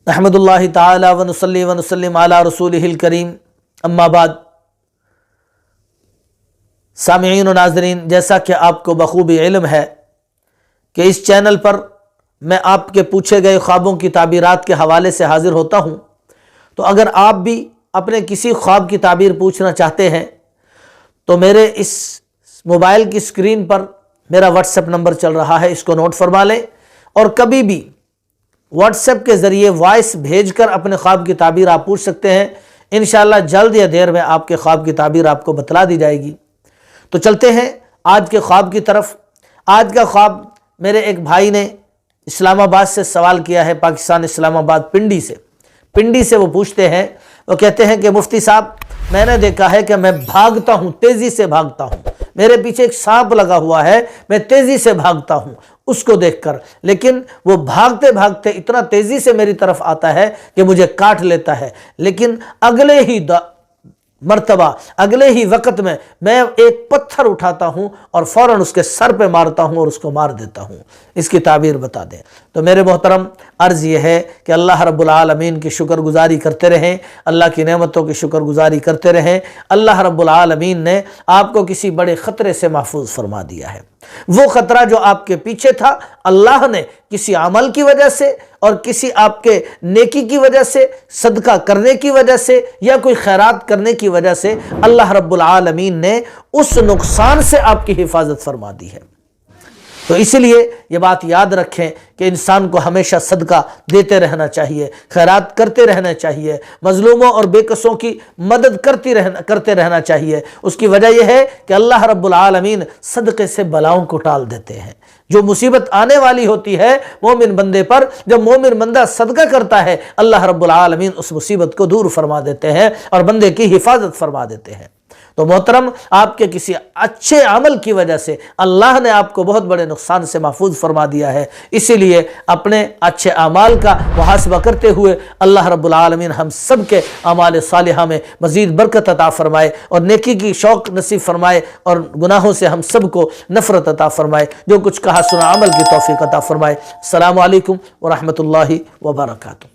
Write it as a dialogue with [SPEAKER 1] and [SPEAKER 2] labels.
[SPEAKER 1] احمد اللہ تعالی ونصلی ونسلم علی رسولہ الکریم، اما بعد۔ سامعین و ناظرین، جیسا کہ آپ کو بخوبی علم ہے کہ اس چینل پر میں آپ کے پوچھے گئے خوابوں کی تعبیرات کے حوالے سے حاضر ہوتا ہوں، تو اگر آپ بھی اپنے کسی خواب کی تعبیر پوچھنا چاہتے ہیں تو میرے اس موبائل کی اسکرین پر میرا واٹس ایپ نمبر چل رہا ہے، اس کو نوٹ فرما لیں، اور کبھی بھی واٹس ایپ کے ذریعے وائس بھیج کر اپنے خواب کی تعبیر آپ پوچھ سکتے ہیں۔ انشاءاللہ جلد یا دیر میں آپ کے خواب کی تعبیر آپ کو بتلا دی جائے گی۔ تو چلتے ہیں آج کے خواب کی طرف۔ آج کا خواب میرے ایک بھائی نے اسلام آباد سے سوال کیا ہے، پاکستان اسلام آباد پنڈی سے وہ پوچھتے ہیں، وہ کہتے ہیں کہ مفتی صاحب، میں نے دیکھا ہے کہ میں بھاگتا ہوں، تیزی سے بھاگتا ہوں، میرے پیچھے ایک سانپ لگا ہوا ہے، میں تیزی سے بھاگتا ہوں اس کو دیکھ کر، لیکن وہ بھاگتے بھاگتے اتنا تیزی سے میری طرف آتا ہے کہ مجھے کاٹ لیتا ہے، لیکن اگلے ہی مرتبہ اگلے ہی وقت میں ایک پتھر اٹھاتا ہوں اور فوراً اس کے سر پہ مارتا ہوں اور اس کو مار دیتا ہوں۔ اس کی تعبیر بتا دیں۔ تو میرے محترم، عرض یہ ہے کہ اللہ رب العالمین کی شکر گزاری کرتے رہیں، اللہ کی نعمتوں کی شکر گزاری کرتے رہیں۔ اللہ رب العالمین نے آپ کو کسی بڑے خطرے سے محفوظ فرما دیا ہے۔ وہ خطرہ جو آپ کے پیچھے تھا، اللہ نے کسی عمل کی وجہ سے اور کسی آپ کے نیکی کی وجہ سے، صدقہ کرنے کی وجہ سے یا کوئی خیرات کرنے کی وجہ سے، اللہ رب العالمین نے اس نقصان سے آپ کی حفاظت فرما دی ہے۔ تو اس لیے یہ بات یاد رکھیں کہ انسان کو ہمیشہ صدقہ دیتے رہنا چاہیے، خیرات کرتے رہنا چاہیے، مظلوموں اور بے کسوں کی مدد کرتے رہنا چاہیے۔ اس کی وجہ یہ ہے کہ اللہ رب العالمین صدقے سے بلاؤں کو ٹال دیتے ہیں۔ جو مصیبت آنے والی ہوتی ہے مومن بندے پر، جب مومن بندہ صدقہ کرتا ہے، اللہ رب العالمین اس مصیبت کو دور فرما دیتے ہیں اور بندے کی حفاظت فرما دیتے ہیں۔ تو محترم، آپ کے کسی اچھے عمل کی وجہ سے اللہ نے آپ کو بہت بڑے نقصان سے محفوظ فرما دیا ہے، اسی لیے اپنے اچھے اعمال کا محاسبہ کرتے ہوئے اللہ رب العالمین ہم سب کے اعمال صالحہ میں مزید برکت عطا فرمائے اور نیکی کی شوق نصیب فرمائے اور گناہوں سے ہم سب کو نفرت عطا فرمائے۔ جو کچھ کہا سنا عمل کی توفیق عطا فرمائے۔ السلام علیکم ورحمۃ اللہ وبرکاتہ۔